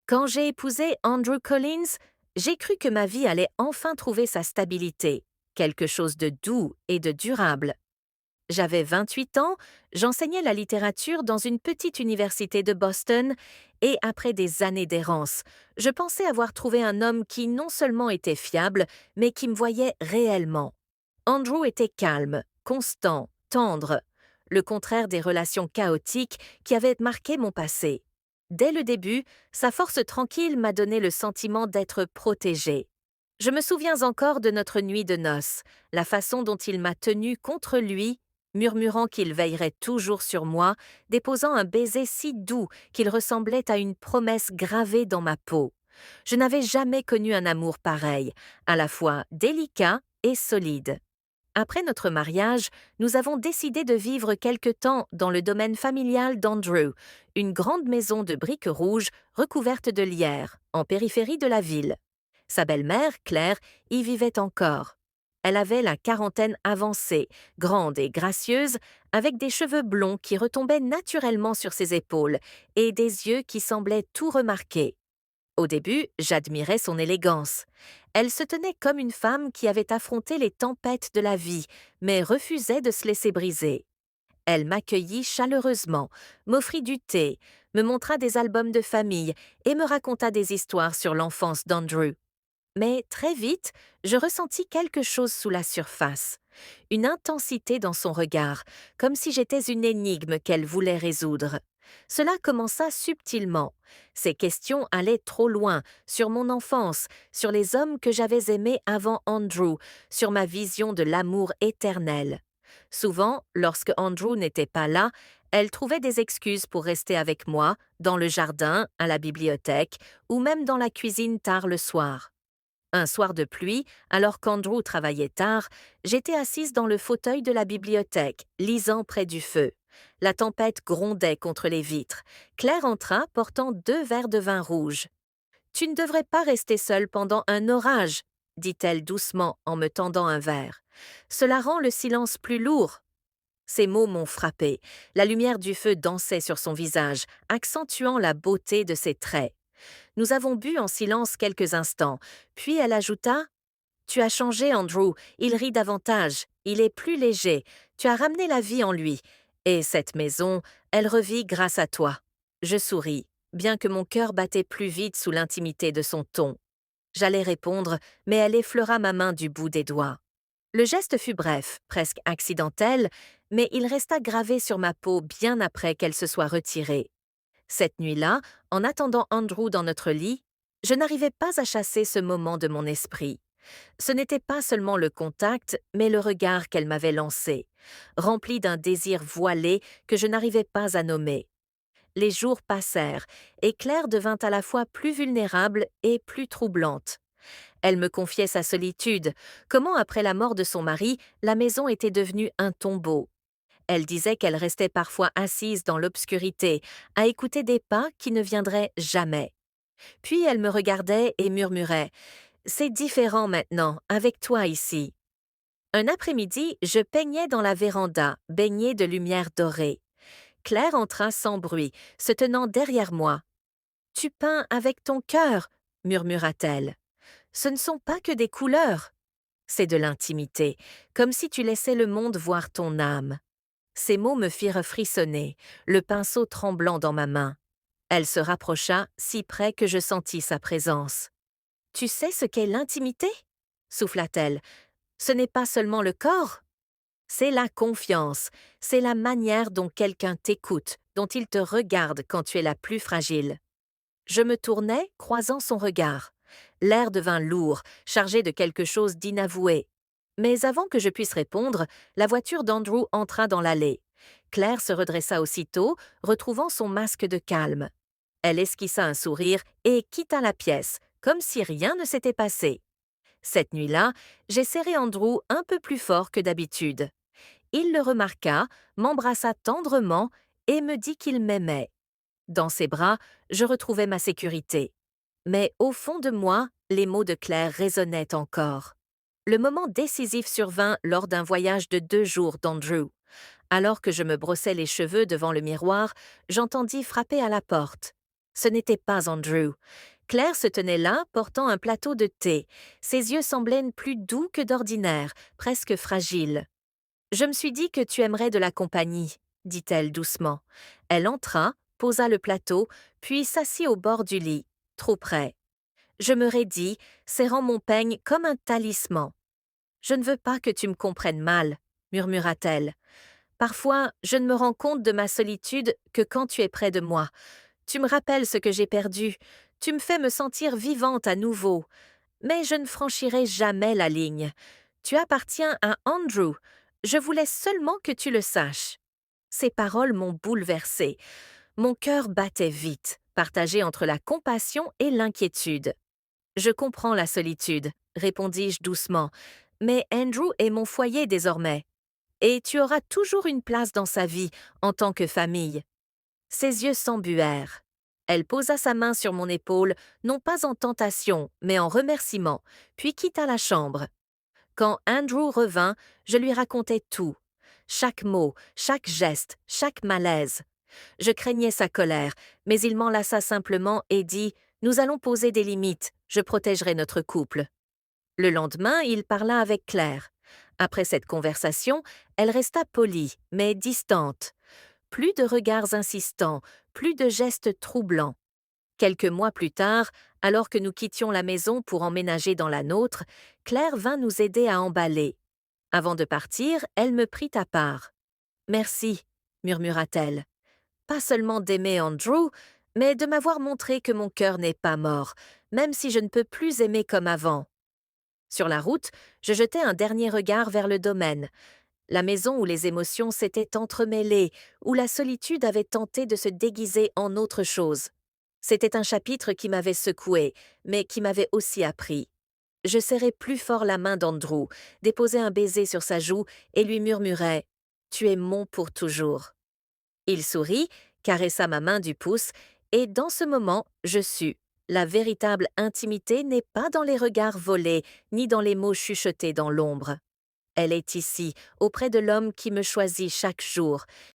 Quand j'ai épousé Andrew Collins, j'ai cru que ma vie allait enfin trouver sa stabilité, quelque chose de doux et de durable. J'avais 28 ans, j'enseignais la littérature dans une petite université de Boston et après des années d'errance, je pensais avoir trouvé un homme qui non seulement était fiable, mais qui me voyait réellement. Andrew était calme, constant, tendre, le contraire des relations chaotiques qui avaient marqué mon passé. Dès le début, sa force tranquille m'a donné le sentiment d'être protégée. Je me souviens encore de notre nuit de noces, la façon dont il m'a tenue contre lui, murmurant qu'il veillerait toujours sur moi, déposant un baiser si doux qu'il ressemblait à une promesse gravée dans ma peau. Je n'avais jamais connu un amour pareil, à la fois délicat et solide. Après notre mariage, nous avons décidé de vivre quelque temps dans le domaine familial d'Andrew, une grande maison de briques rouges recouverte de lierre, en périphérie de la ville. Sa belle-mère, Claire, y vivait encore. Elle avait la quarantaine avancée, grande et gracieuse, avec des cheveux blonds qui retombaient naturellement sur ses épaules et des yeux qui semblaient tout remarquer. Au début, j'admirais son élégance. Elle se tenait comme une femme qui avait affronté les tempêtes de la vie, mais refusait de se laisser briser. Elle m'accueillit chaleureusement, m'offrit du thé, me montra des albums de famille et me raconta des histoires sur l'enfance d'Andrew. Mais très vite, je ressentis quelque chose sous la surface, une intensité dans son regard, comme si j'étais une énigme qu'elle voulait résoudre. Cela commença subtilement. Ses questions allaient trop loin, sur mon enfance, sur les hommes que j'avais aimés avant Andrew, sur ma vision de l'amour éternel. Souvent, lorsque Andrew n'était pas là, elle trouvait des excuses pour rester avec moi, dans le jardin, à la bibliothèque, ou même dans la cuisine tard le soir. Un soir de pluie, alors qu'Andrew travaillait tard, j'étais assise dans le fauteuil de la bibliothèque, lisant près du feu. La tempête grondait contre les vitres. Claire entra portant 2 verres de vin rouge. Tu ne devrais pas rester seule pendant un orage, dit-elle doucement en me tendant un verre. Cela rend le silence plus lourd. Ces mots m'ont frappée. La lumière du feu dansait sur son visage, accentuant la beauté de ses traits. Nous avons bu en silence quelques instants, puis elle ajouta: Tu as changé, Andrew, il rit davantage, il est plus léger, tu as ramené la vie en lui, et cette maison, elle revit grâce à toi. Je souris, bien que mon cœur battait plus vite sous l'intimité de son ton. J'allais répondre, mais elle effleura ma main du bout des doigts. Le geste fut bref, presque accidentel, mais il resta gravé sur ma peau bien après qu'elle se soit retirée. Cette nuit-là, en attendant Andrew dans notre lit, je n'arrivais pas à chasser ce moment de mon esprit. Ce n'était pas seulement le contact, mais le regard qu'elle m'avait lancé, rempli d'un désir voilé que je n'arrivais pas à nommer. Les jours passèrent, et Claire devint à la fois plus vulnérable et plus troublante. Elle me confiait sa solitude, comment après la mort de son mari, la maison était devenue un tombeau. Elle disait qu'elle restait parfois assise dans l'obscurité, à écouter des pas qui ne viendraient jamais. Puis elle me regardait et murmurait: C'est différent maintenant, avec toi ici. Un après-midi, je peignais dans la véranda, baignée de lumière dorée. Claire entra sans bruit, se tenant derrière moi. Tu peins avec ton cœur, murmura-t-elle. Ce ne sont pas que des couleurs. C'est de l'intimité, comme si tu laissais le monde voir ton âme. Ces mots me firent frissonner, le pinceau tremblant dans ma main. Elle se rapprocha si près que je sentis sa présence. Tu sais ce qu'est l'intimité? Souffla-t-elle. Ce n'est pas seulement le corps. C'est la confiance, c'est la manière dont quelqu'un t'écoute, dont il te regarde quand tu es la plus fragile. Je me tournai, croisant son regard. L'air devint lourd, chargé de quelque chose d'inavoué. Mais avant que je puisse répondre, la voiture d'Andrew entra dans l'allée. Claire se redressa aussitôt, retrouvant son masque de calme. Elle esquissa un sourire et quitta la pièce, comme si rien ne s'était passé. Cette nuit-là, j'ai serré Andrew un peu plus fort que d'habitude. Il le remarqua, m'embrassa tendrement et me dit qu'il m'aimait. Dans ses bras, je retrouvais ma sécurité. Mais au fond de moi, les mots de Claire résonnaient encore. Le moment décisif survint lors d'un voyage de 2 jours d'Andrew. Alors que je me brossais les cheveux devant le miroir, j'entendis frapper à la porte. Ce n'était pas Andrew. Claire se tenait là, portant un plateau de thé. Ses yeux semblaient plus doux que d'ordinaire, presque fragiles. « Je me suis dit que tu aimerais de la compagnie, » dit-elle doucement. Elle entra, posa le plateau, puis s'assit au bord du lit, trop près. Je me raidis, serrant mon peigne comme un talisman. « Je ne veux pas que tu me comprennes mal, » murmura-t-elle. « Parfois, je ne me rends compte de ma solitude que quand tu es près de moi. Tu me rappelles ce que j'ai perdu, tu me fais me sentir vivante à nouveau. Mais je ne franchirai jamais la ligne. Tu appartiens à Andrew. Je voulais seulement que tu le saches. » Ces paroles m'ont bouleversée. Mon cœur battait vite, partagé entre la compassion et l'inquiétude. « Je comprends la solitude, » répondis-je doucement, « mais Andrew est mon foyer désormais. Et tu auras toujours une place dans sa vie, en tant que famille. » Ses yeux s'embuèrent. Elle posa sa main sur mon épaule, non pas en tentation, mais en remerciement, puis quitta la chambre. Quand Andrew revint, je lui racontai tout. Chaque mot, chaque geste, chaque malaise. Je craignais sa colère, mais il m'enlaça simplement et dit « Nous allons poser des limites, je protégerai notre couple. » Le lendemain, il parla avec Claire. Après cette conversation, elle resta polie, mais distante. Plus de regards insistants, plus de gestes troublants. Quelques mois plus tard, alors que nous quittions la maison pour emménager dans la nôtre, Claire vint nous aider à emballer. Avant de partir, elle me prit à part. « Merci, » murmura-t-elle. « Pas seulement d'aimer Andrew, mais de m'avoir montré que mon cœur n'est pas mort, même si je ne peux plus aimer comme avant. » Sur la route, je jetai un dernier regard vers le domaine. La maison où les émotions s'étaient entremêlées, où la solitude avait tenté de se déguiser en autre chose. C'était un chapitre qui m'avait secoué, mais qui m'avait aussi appris. Je serrai plus fort la main d'Andrew, déposai un baiser sur sa joue et lui murmurai « Tu es mon pour toujours ». Il sourit, caressa ma main du pouce, et dans ce moment, je sus. La véritable intimité n'est pas dans les regards volés, ni dans les mots chuchotés dans l'ombre. Elle est ici, auprès de l'homme qui me choisit chaque jour,